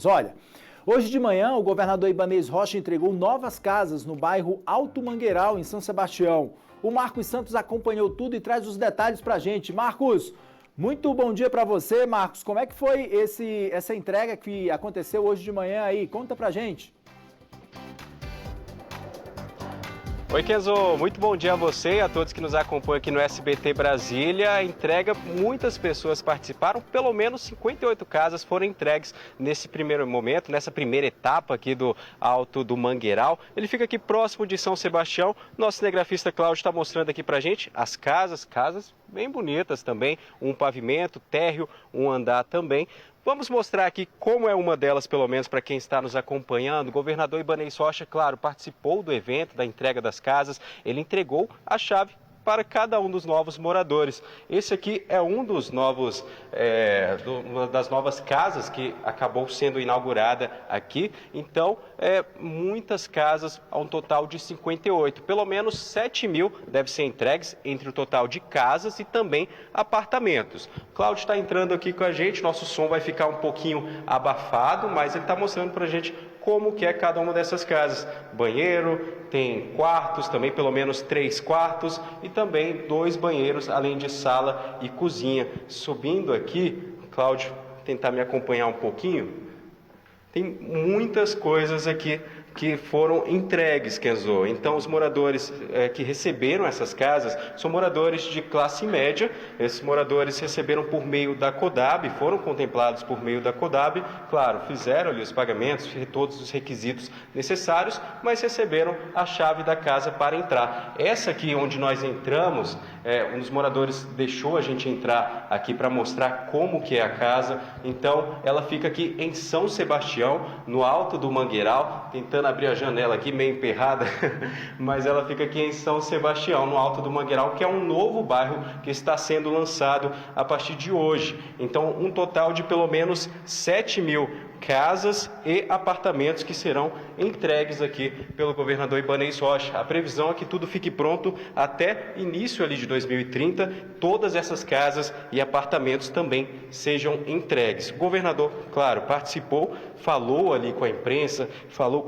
Olha, hoje de manhã o governador Ibanez Rocha entregou novas casas no bairro Alto Mangueiral, em São Sebastião. O Marcos Santos acompanhou tudo e traz os detalhes pra gente. Marcos, muito bom dia pra você, Marcos. Como é que foi essa entrega que aconteceu hoje de manhã aí? Conta pra gente. Oi, Kenzo, muito bom dia a você e a todos que nos acompanham aqui no SBT Brasília. A entrega, muitas pessoas participaram, pelo menos 58 casas foram entregues nesse primeiro momento, nessa primeira etapa aqui do Alto do Mangueiral. Ele fica aqui próximo de São Sebastião. Nosso cinegrafista Cláudio está mostrando aqui pra gente as casas bem bonitas também, um pavimento, térreo, um andar também. Vamos mostrar aqui como é uma delas, pelo menos para quem está nos acompanhando. O governador Ibanez Rocha, claro, participou do evento, da entrega das casas. Ele entregou a chave para cada um dos novos moradores. Esse aqui é um dos novos, uma das novas casas que acabou sendo inaugurada aqui. Então, muitas casas, a um total de 58. Pelo menos 7 mil devem ser entregues entre o total de casas e também apartamentos. Cláudio está entrando aqui com a gente, nosso som vai ficar um pouquinho abafado, mas ele está mostrando para a gente como que é cada uma dessas casas. Banheiro, tem quartos, também pelo menos 3 quartos e também 2 banheiros, além de sala e cozinha. Subindo aqui, Cláudio, tentar me acompanhar um pouquinho, tem muitas coisas aqui que foram entregues, Kenzo. Então, os moradores que receberam essas casas são moradores de classe média. Esses moradores receberam por meio da CODAB, foram contemplados por meio da CODAB. Claro, fizeram ali os pagamentos, todos os requisitos necessários, mas receberam a chave da casa para entrar. Essa aqui onde nós entramos, um dos moradores deixou a gente entrar aqui para mostrar como que é a casa. Então, ela fica aqui em São Sebastião, no Alto do Mangueiral, tentando abrir a janela aqui, meio emperrada, mas ela fica aqui em São Sebastião, no Alto do Mangueiral, que é um novo bairro que está sendo lançado a partir de hoje. Então, um total de pelo menos 7 mil casas e apartamentos que serão entregues aqui pelo governador Ibanez Rocha. A previsão é que tudo fique pronto até início ali de 2030, todas essas casas e apartamentos também sejam entregues. O governador, claro, participou, falou ali com a imprensa,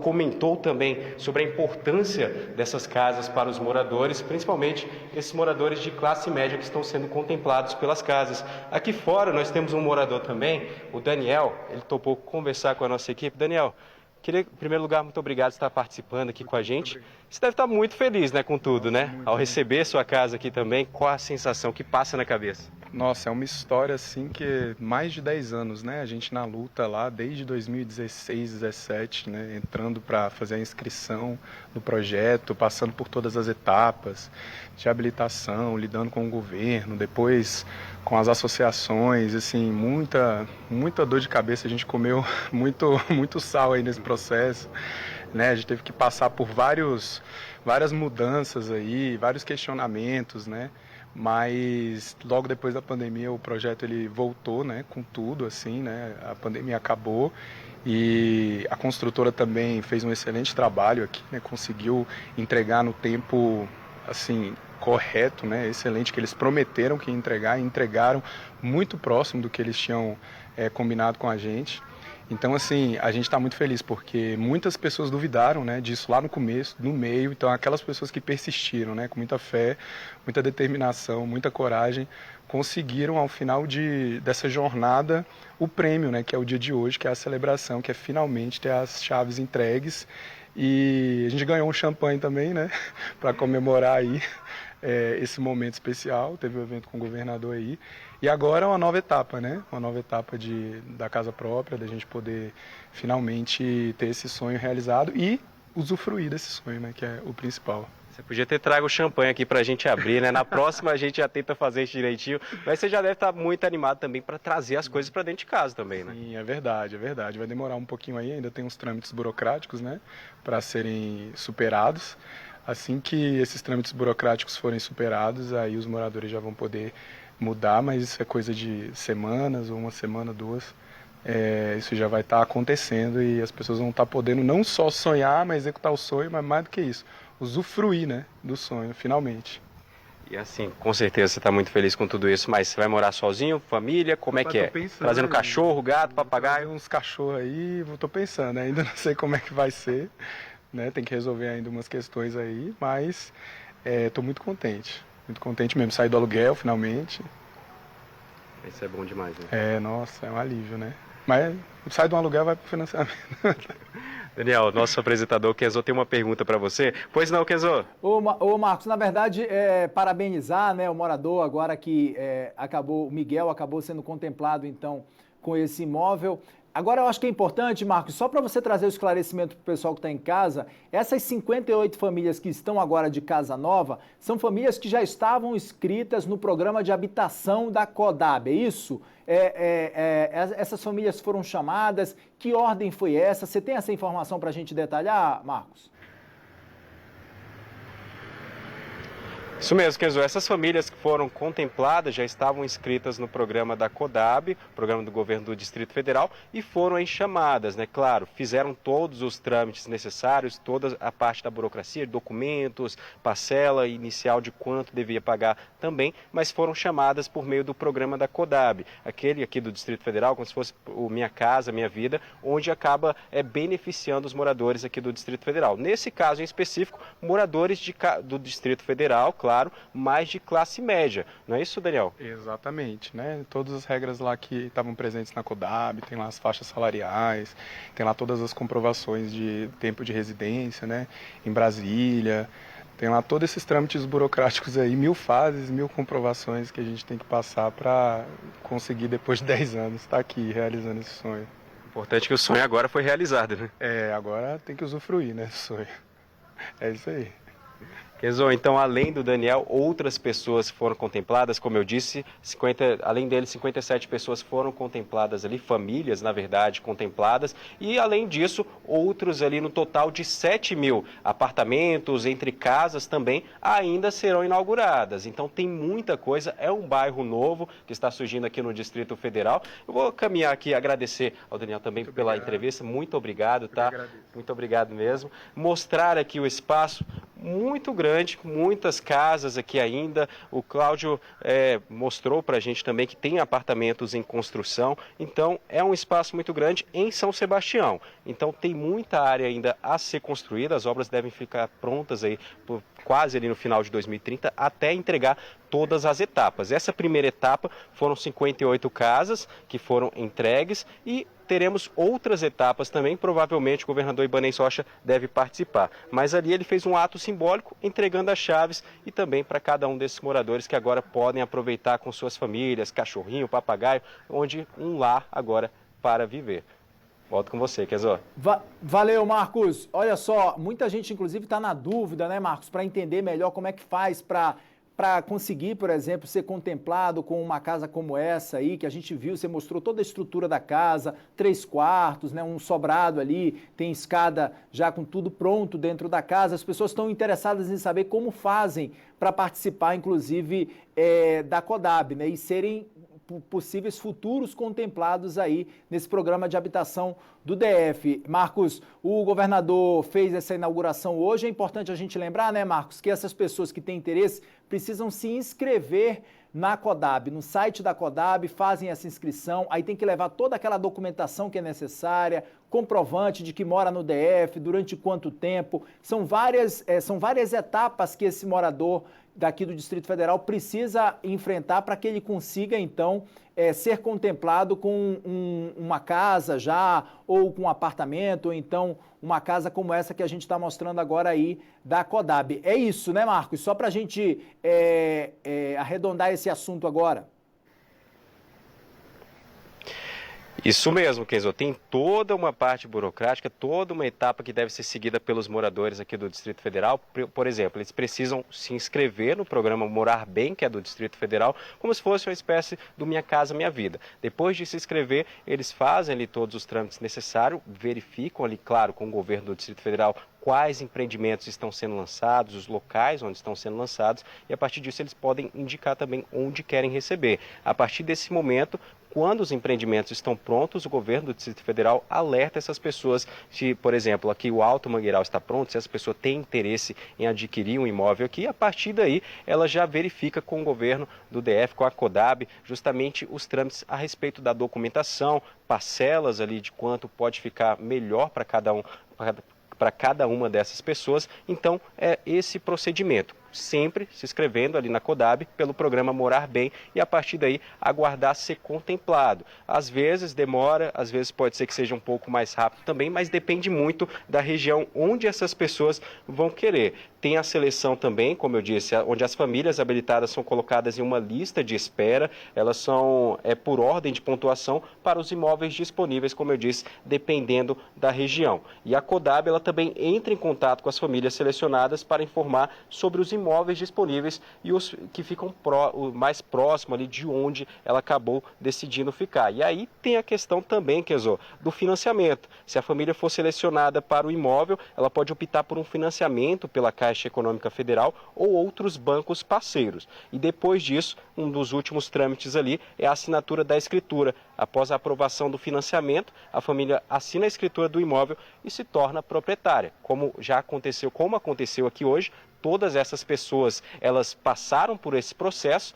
comentou também sobre a importância dessas casas para os moradores, principalmente esses moradores de classe média que estão sendo contemplados pelas casas. Aqui fora nós temos um morador também, o Daniel, ele topou conversar com a nossa equipe. Daniel, queria, em primeiro lugar, muito obrigado por estar participando aqui com a gente. Você deve estar muito feliz, né, com tudo, né? Ao receber sua casa aqui também, qual a sensação que passa na cabeça? Nossa, é uma história assim que mais de 10 anos, né? A gente na luta lá desde 2016, 17, né? Entrando para fazer a inscrição do projeto, passando por todas as etapas de habilitação, lidando com o governo, depois com as associações, assim, muita dor de cabeça. A gente comeu muito sal aí nesse processo, né? A gente teve que passar por várias mudanças aí, vários questionamentos, né? Mas logo depois da pandemia o projeto ele voltou, né, com tudo assim, né? A pandemia acabou e a construtora também fez um excelente trabalho aqui, né? Conseguiu entregar no tempo assim correto, né? Excelente, que eles prometeram que ia entregar e entregaram muito próximo do que eles tinham combinado com a gente. Então, assim, a gente está muito feliz porque muitas pessoas duvidaram, né, disso lá no começo, no meio. Então, aquelas pessoas que persistiram, né, com muita fé, muita determinação, muita coragem, conseguiram, ao final dessa jornada, o prêmio, né, que é o dia de hoje, que é a celebração, que é finalmente ter as chaves entregues. E a gente ganhou um champanhe também, né, para comemorar aí esse momento especial. Teve um evento com o governador aí. E agora é uma nova etapa, né? Uma nova etapa da casa própria, da gente poder finalmente ter esse sonho realizado e usufruir desse sonho, né? Que é o principal. Você podia ter trago o champanhe aqui pra gente abrir, né? Na próxima a gente já tenta fazer isso direitinho, mas você já deve estar muito animado também para trazer as coisas para dentro de casa também, né? Sim, é verdade, é verdade. Vai demorar um pouquinho aí, ainda tem uns trâmites burocráticos, né? Para serem superados. Assim que esses trâmites burocráticos forem superados, aí os moradores já vão poder mudar, mas isso é coisa de semanas, ou uma semana, 2. Isso já vai estar acontecendo e as pessoas vão estar podendo não só sonhar, mas executar o sonho, mas mais do que isso, usufruir, né, do sonho, finalmente. E assim, com certeza você está muito feliz com tudo isso, mas você vai morar sozinho, família, como é que é? Trazendo cachorro, gato, papagaio? Uns cachorros aí, tô pensando, ainda não sei como é que vai ser, né? Tem que resolver ainda umas questões aí, mas tô muito contente mesmo, sair do aluguel finalmente. Isso é bom demais, né? Nossa, é um alívio, né? Mas sai do aluguel, vai pro financiamento. Daniel, nosso apresentador, Kenzo, tem uma pergunta para você. Pois não, Kenzo? Ô Marcos, na verdade, parabenizar, né, o morador agora que o Miguel acabou sendo contemplado, então, com esse imóvel. Agora, eu acho que é importante, Marcos, só para você trazer o esclarecimento para o pessoal que está em casa, essas 58 famílias que estão agora de casa nova, são famílias que já estavam inscritas no programa de habitação da CODAB, é isso? Essas famílias foram chamadas, que ordem foi essa? Você tem essa informação para a gente detalhar, Marcos? Isso mesmo, Kenzo. Essas famílias que foram contempladas já estavam inscritas no programa da CODAB, programa do governo do Distrito Federal, e foram aí chamadas, né? Claro, fizeram todos os trâmites necessários, toda a parte da burocracia, documentos, parcela inicial de quanto devia pagar também, mas foram chamadas por meio do programa da CODAB, aquele aqui do Distrito Federal, como se fosse o Minha Casa, Minha Vida, onde acaba beneficiando os moradores aqui do Distrito Federal. Nesse caso em específico, moradores do Distrito Federal, claro, mas de classe média. Não é isso, Daniel? Exatamente, né? Todas as regras lá que estavam presentes na CODAB, tem lá as faixas salariais, tem lá todas as comprovações de tempo de residência, né? Em Brasília, tem lá todos esses trâmites burocráticos aí, 1000 fases, 1000 comprovações que a gente tem que passar para conseguir, depois de 10 anos, estar aqui realizando esse sonho. Importante que o sonho agora foi realizado, né? Agora tem que usufruir, né, do sonho. É isso aí. Kenzo, então, além do Daniel, outras pessoas foram contempladas, como eu disse, além dele, 57 pessoas foram contempladas ali, famílias, na verdade, contempladas, e além disso, outros ali no total de 7.000 apartamentos, entre casas também, ainda serão inauguradas. Então, tem muita coisa, é um bairro novo que está surgindo aqui no Distrito Federal. Eu vou caminhar aqui, agradecer ao Daniel também pela entrevista, muito obrigado, tá? Muito obrigado mesmo. Mostrar aqui o espaço muito grande, muitas casas aqui ainda. O Cláudio mostrou para a gente também que tem apartamentos em construção. Então, é um espaço muito grande em São Sebastião. Então, tem muita área ainda a ser construída. As obras devem ficar prontas aí quase ali no final de 2030, até entregar todas as etapas. Essa primeira etapa foram 58 casas que foram entregues e teremos outras etapas também, provavelmente o governador Ibanez Rocha deve participar. Mas ali ele fez um ato simbólico, entregando as chaves e também para cada um desses moradores que agora podem aproveitar com suas famílias, cachorrinho, papagaio, onde um lar agora para viver. Volto com você, Kenzo. Valeu, Marcos. Olha só, muita gente, inclusive, está na dúvida, né, Marcos, para entender melhor como é que faz para conseguir, por exemplo, ser contemplado com uma casa como essa aí, que a gente viu, você mostrou toda a estrutura da casa, 3 quartos, né, um sobrado ali, tem escada já com tudo pronto dentro da casa. As pessoas estão interessadas em saber como fazem para participar, inclusive, da CODAB, né, e serem possíveis futuros contemplados aí nesse programa de habitação do DF. Marcos, o governador fez essa inauguração hoje. É importante a gente lembrar, né, Marcos, que essas pessoas que têm interesse precisam se inscrever na CODAB, no site da CODAB, fazem essa inscrição, aí tem que levar toda aquela documentação que é necessária, comprovante de que mora no DF, durante quanto tempo. São várias etapas que esse morador daqui do Distrito Federal precisa enfrentar para que ele consiga, então, ser contemplado com uma casa já, ou com um apartamento, ou então uma casa como essa que a gente está mostrando agora aí da CODAB. É isso, né, Marcos? Só para a gente arredondar esse assunto agora. Isso mesmo, Kenzo. Tem toda uma parte burocrática, toda uma etapa que deve ser seguida pelos moradores aqui do Distrito Federal. Por exemplo, eles precisam se inscrever no programa Morar Bem, que é do Distrito Federal, como se fosse uma espécie do Minha Casa, Minha Vida. Depois de se inscrever, eles fazem ali todos os trâmites necessários, verificam ali, claro, com o governo do Distrito Federal, quais empreendimentos estão sendo lançados, os locais onde estão sendo lançados, e a partir disso eles podem indicar também onde querem receber. A partir desse momento, quando os empreendimentos estão prontos, o governo do Distrito Federal alerta essas pessoas se, por exemplo, aqui o Alto Mangueiral está pronto, se essa pessoa tem interesse em adquirir um imóvel aqui, a partir daí ela já verifica com o governo do DF, com a CODAB, justamente os trâmites a respeito da documentação, parcelas ali de quanto pode ficar melhor para cada uma dessas pessoas. Então, é esse procedimento, sempre se inscrevendo ali na CODAB pelo programa Morar Bem e a partir daí aguardar ser contemplado. Às vezes demora, às vezes pode ser que seja um pouco mais rápido também, mas depende muito da região onde essas pessoas vão querer. Tem a seleção também, como eu disse, onde as famílias habilitadas são colocadas em uma lista de espera, elas são por ordem de pontuação para os imóveis disponíveis, como eu disse, dependendo da região. E a CODAB, ela também entra em contato com as famílias selecionadas para informar sobre os imóveis disponíveis e os que ficam mais próximo ali de onde ela acabou decidindo ficar. E aí tem a questão também, Kenzo, do financiamento. Se a família for selecionada para o imóvel, ela pode optar por um financiamento pela Caixa Econômica Federal ou outros bancos parceiros. E depois disso, um dos últimos trâmites ali é a assinatura da escritura. Após a aprovação do financiamento, a família assina a escritura do imóvel e se torna proprietária. Como aconteceu aqui hoje, todas essas pessoas, elas passaram por esse processo,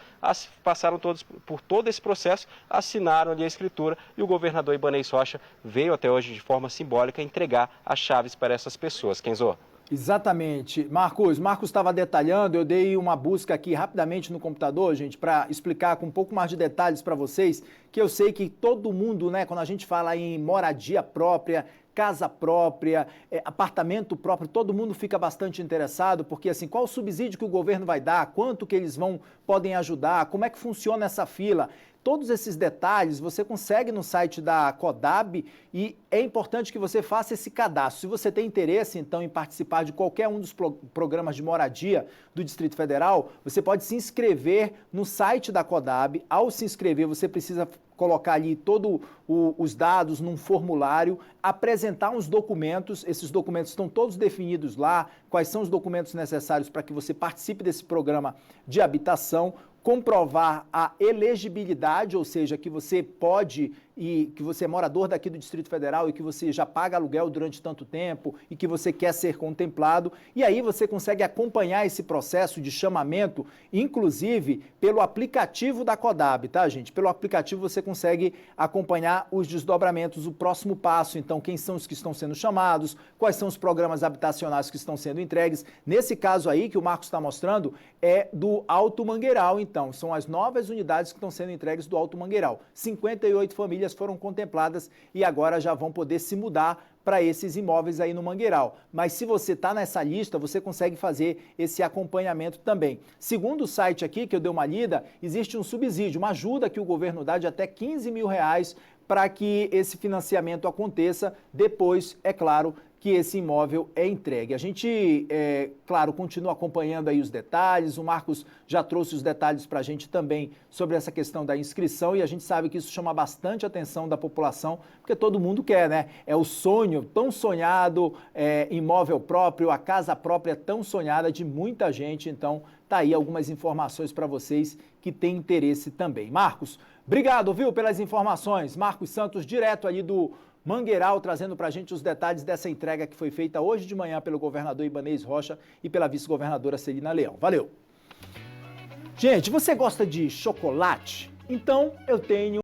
por todo esse processo, assinaram ali a escritura e o governador Ibanez Rocha veio até hoje de forma simbólica entregar as chaves para essas pessoas. Kenzo? Exatamente. Marcos estava detalhando, eu dei uma busca aqui rapidamente no computador, gente, para explicar com um pouco mais de detalhes para vocês, que eu sei que todo mundo, né, quando a gente fala em moradia própria, casa própria, apartamento próprio, todo mundo fica bastante interessado, porque assim, qual o subsídio que o governo vai dar, quanto que eles podem ajudar, como é que funciona essa fila. Todos esses detalhes você consegue no site da CODAB e é importante que você faça esse cadastro. Se você tem interesse, então, em participar de qualquer um dos programas de moradia do Distrito Federal, você pode se inscrever no site da CODAB. Ao se inscrever, você precisa colocar ali todos os dados num formulário, apresentar uns documentos, esses documentos estão todos definidos lá, quais são os documentos necessários para que você participe desse programa de habitação, comprovar a elegibilidade, ou seja, que você pode e que você é morador daqui do Distrito Federal e que você já paga aluguel durante tanto tempo e que você quer ser contemplado. E aí você consegue acompanhar esse processo de chamamento, inclusive pelo aplicativo da CODAB, tá, gente? Pelo aplicativo você consegue acompanhar os desdobramentos, o próximo passo. Então, quem são os que estão sendo chamados, quais são os programas habitacionais que estão sendo entregues. Nesse caso aí que o Marcos está mostrando é do Alto Mangueiral, então. São as novas unidades que estão sendo entregues do Alto Mangueiral. 58 famílias foram contempladas e agora já vão poder se mudar para esses imóveis aí no Mangueiral. Mas se você está nessa lista, você consegue fazer esse acompanhamento também. Segundo o site aqui, que eu dei uma lida, existe um subsídio, uma ajuda que o governo dá de até R$15 mil para que esse financiamento aconteça. Depois, é claro, que esse imóvel é entregue. A gente, claro, continua acompanhando aí os detalhes, o Marcos já trouxe os detalhes para a gente também sobre essa questão da inscrição e a gente sabe que isso chama bastante atenção da população, porque todo mundo quer, né? É o sonho tão sonhado, imóvel próprio, a casa própria tão sonhada de muita gente, então tá aí algumas informações para vocês que têm interesse também. Marcos, obrigado, viu, pelas informações. Marcos Santos, direto ali do Mangueiral, trazendo para a gente os detalhes dessa entrega que foi feita hoje de manhã pelo governador Ibanez Rocha e pela vice-governadora Celina Leão. Valeu! Gente, você gosta de chocolate? Então eu tenho